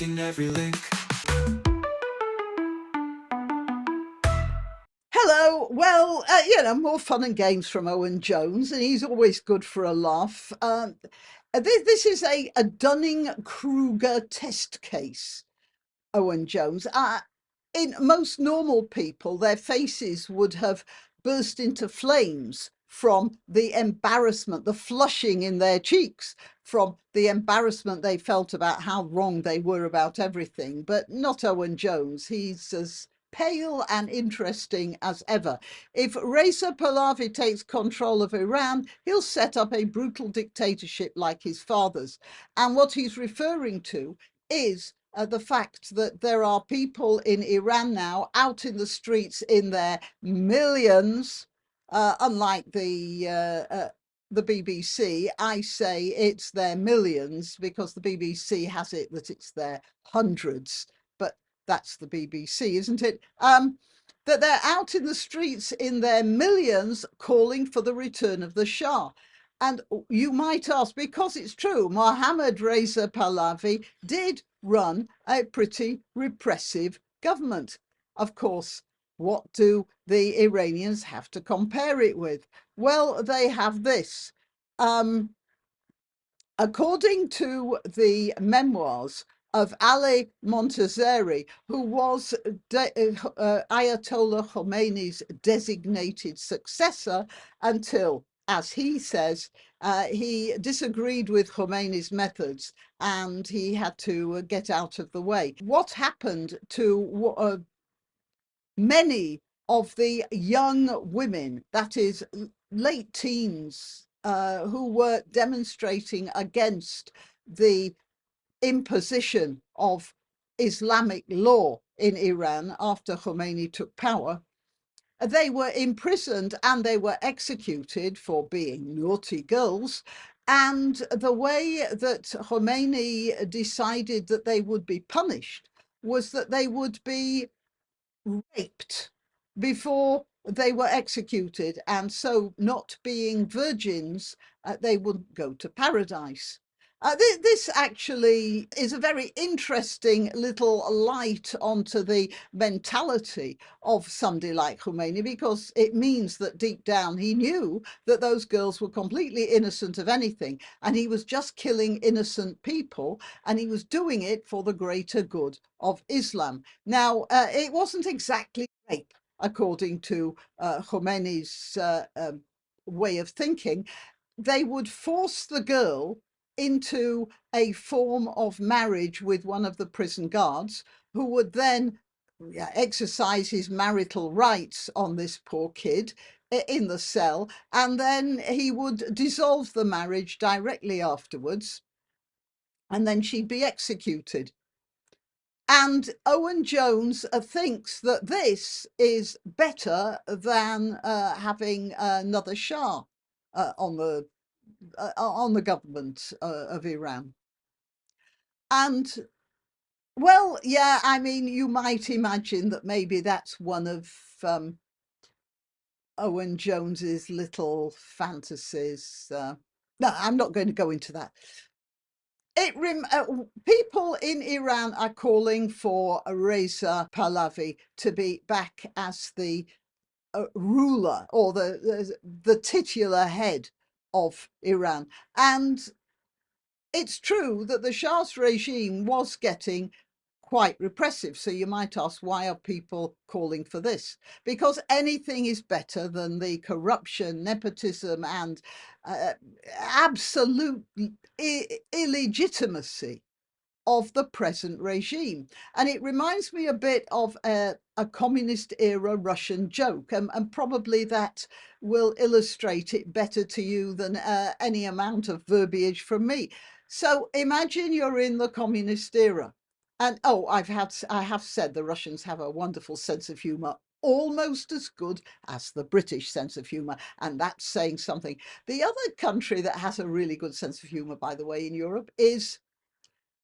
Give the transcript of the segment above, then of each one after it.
clicking every link. Hello. Well, more fun and games from Owen Jones, and he's always good for a laugh. This is a Dunning-Kruger test case, Owen Jones. In most normal people, their faces would have burst into flames from the embarrassment, the flushing in their cheeks from the embarrassment they felt about how wrong they were about everything. But not Owen Jones. He's as pale and interesting as ever. If Reza Pahlavi takes control of Iran, he'll set up a brutal dictatorship like his father's. And what he's referring to is the fact that there are people in Iran now out in the streets in their millions, unlike the BBC. I say it's their millions because the BBC has it that it's their hundreds, but that's the BBC, isn't it? That they're out in the streets in their millions calling for the return of the Shah. And you might ask, because it's true, Mohammad Reza Pahlavi did run a pretty repressive government. Of course, what do the Iranians have to compare it with? Well, they have this. According to the memoirs of Ali Montazeri, who was Ayatollah Khomeini's designated successor until, as he says, he disagreed with Khomeini's methods and he had to get out of the way. What happened to many of the young women, that is, late teens, who were demonstrating against the imposition of Islamic law in Iran after Khomeini took power? They were imprisoned and they were executed for being naughty girls. And the way that Khomeini decided that they would be punished was that they would be raped before they were executed, and so, not being virgins, they wouldn't go to paradise. This actually is a very interesting little light onto the mentality of somebody like Khomeini, because it means that deep down he knew that those girls were completely innocent of anything, and he was just killing innocent people, and he was doing it for the greater good of Islam. Now, it wasn't exactly rape, according to Khomeini's way of thinking. They would force the girl into a form of marriage with one of the prison guards, who would then exercise his marital rights on this poor kid in the cell, and then he would dissolve the marriage directly afterwards, and then she'd be executed. And Owen Jones thinks that this is better than having another Shah on the government of Iran. And well, yeah, I mean, you might imagine that maybe that's one of Owen Jones's little fantasies. No, I'm not going to go into that. People in Iran are calling for Reza Pahlavi to be back as the ruler, or the titular head of Iran. And it's true that the Shah's regime was getting quite repressive. So you might ask, why are people calling for this? Because anything is better than the corruption, nepotism, and absolute illegitimacy of the present regime. And it reminds me a bit of a communist era Russian joke, and probably that will illustrate it better to you than any amount of verbiage from me. So imagine you're in the communist era. And I have said the Russians have a wonderful sense of humor, almost as good as the British sense of humor, and that's saying something. The other country that has a really good sense of humor, by the way, in Europe is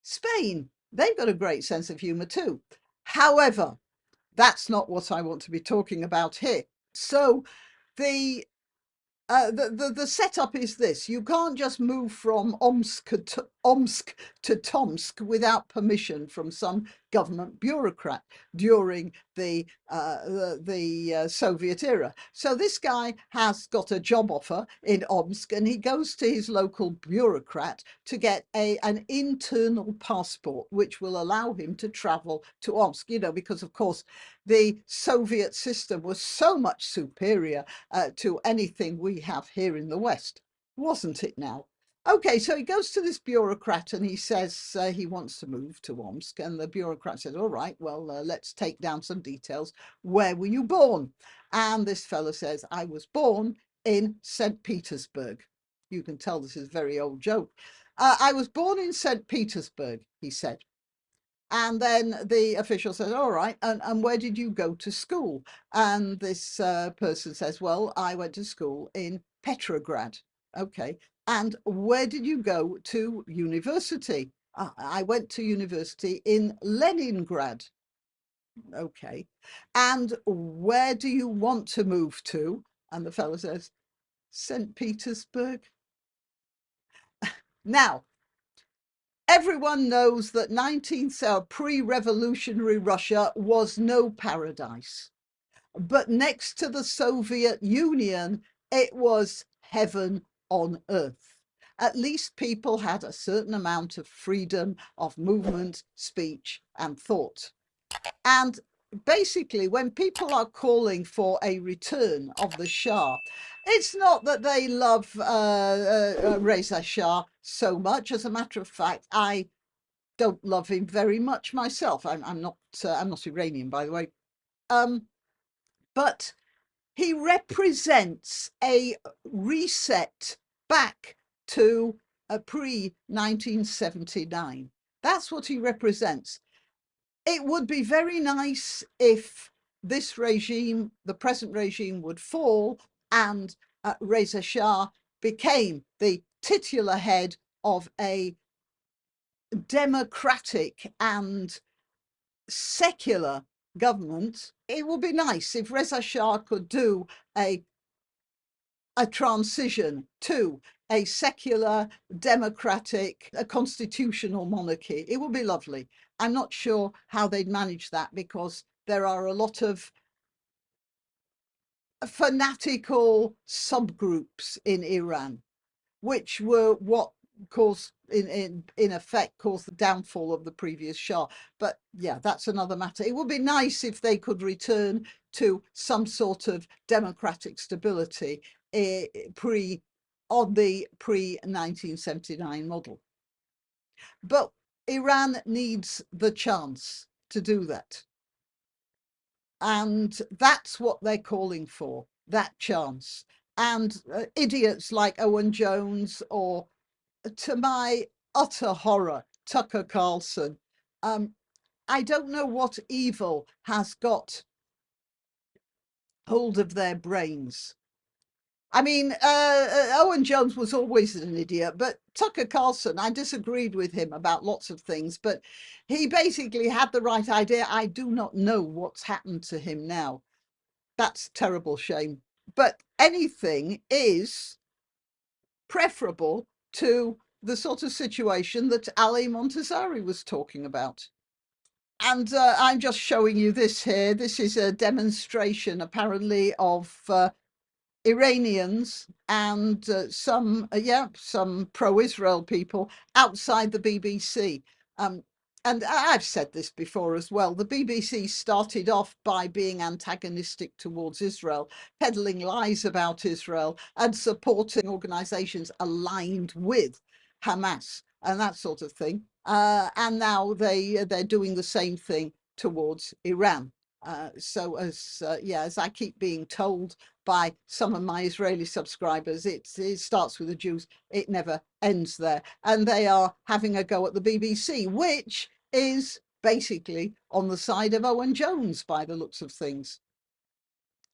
Spain. They've got a great sense of humor too. However, that's not what I want to be talking about here. So the The setup is this: you can't just move from Omsk to Tomsk without permission from some government bureaucrat during the Soviet era. So this guy has got a job offer in Omsk, and he goes to his local bureaucrat to get an internal passport, which will allow him to travel to Omsk. Because of course the Soviet system was so much superior to anything we have here in the West, wasn't it now? Okay, so he goes to this bureaucrat and he says he wants to move to Omsk. And the bureaucrat says, all right, well, let's take down some details. Where were you born? And this fellow says, I was born in St. Petersburg. You can tell this is a very old joke. I was born in St. Petersburg, he said. And then the official says, all right, and where did you go to school? And this person says, well, I went to school in Petrograd. Okay. And where did you go to university? I went to university in Leningrad. Okay. And where do you want to move to? And the fellow says, St. Petersburg. Now, everyone knows that 19th pre-revolutionary Russia was no paradise. But next to the Soviet Union, it was heaven on earth. At least people had a certain amount of freedom of movement, speech, and thought. And basically, when people are calling for a return of the Shah, it's not that they love Reza Shah so much. As a matter of fact, I don't love him very much myself. I'm not Iranian, by the way. But he represents a reset back to a pre-1979. That's what he represents. It would be very nice if this regime, the present regime, would fall and Reza Shah became the titular head of a democratic and secular government. It would be nice if Reza Shah could do a transition to a secular, democratic, a constitutional monarchy. It would be lovely. I'm not sure how they'd manage that because there are a lot of fanatical subgroups in Iran, which were what caused in effect caused the downfall of the previous Shah. But yeah, that's another matter. It would be nice if they could return to some sort of democratic stability on the pre-1979 model. But Iran needs the chance to do that. And that's what they're calling for, that chance. And idiots like Owen Jones or, to my utter horror, Tucker Carlson. I don't know what evil has got hold of their brains. I mean, Owen Jones was always an idiot, but Tucker Carlson, I disagreed with him about lots of things, but he basically had the right idea. I do not know what's happened to him now. That's terrible shame. But anything is preferable to the sort of situation that Ali Montazeri was talking about. And I'm just showing you this here. This is a demonstration, apparently, of Iranians and some pro-Israel people outside the BBC. And I've said this before as well. The BBC started off by being antagonistic towards Israel, peddling lies about Israel and supporting organizations aligned with Hamas and that sort of thing. And now they're doing the same thing towards Iran. So as I keep being told by some of my Israeli subscribers, it starts with the Jews, it never ends there. And they are having a go at the BBC, which is basically on the side of Owen Jones by the looks of things.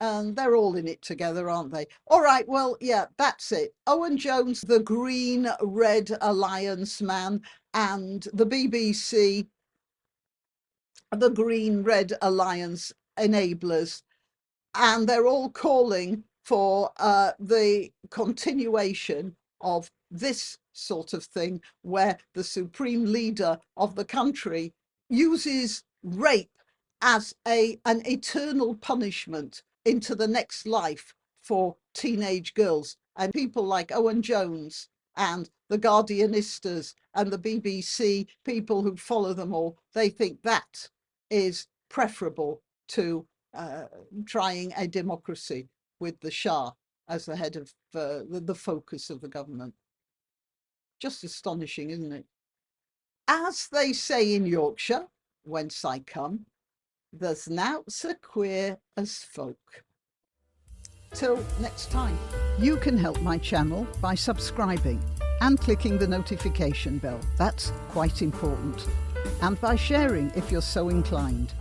And they're all in it together, aren't they? All right, well, yeah, that's it. Owen Jones, the Green Red Alliance man, and the BBC, the Green Red Alliance enablers, and they're all calling for the continuation of this sort of thing, where the supreme leader of the country uses rape as an eternal punishment into the next life for teenage girls. And people like Owen Jones and the Guardianistas and the BBC, people who follow them all, they think that is preferable to trying a democracy with the Shah as the head of the focus of the government. Just astonishing, isn't it? As they say in Yorkshire, whence I come, there's nought so queer as folk. Till next time. You can help my channel by subscribing and clicking the notification bell. That's quite important. And by sharing if you're so inclined.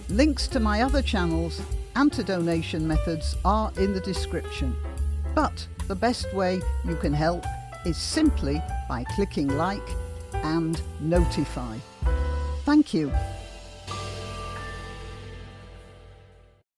Links to my other channels and to donation methods are in the description. But the best way you can help is simply by clicking like and notify. Thank you.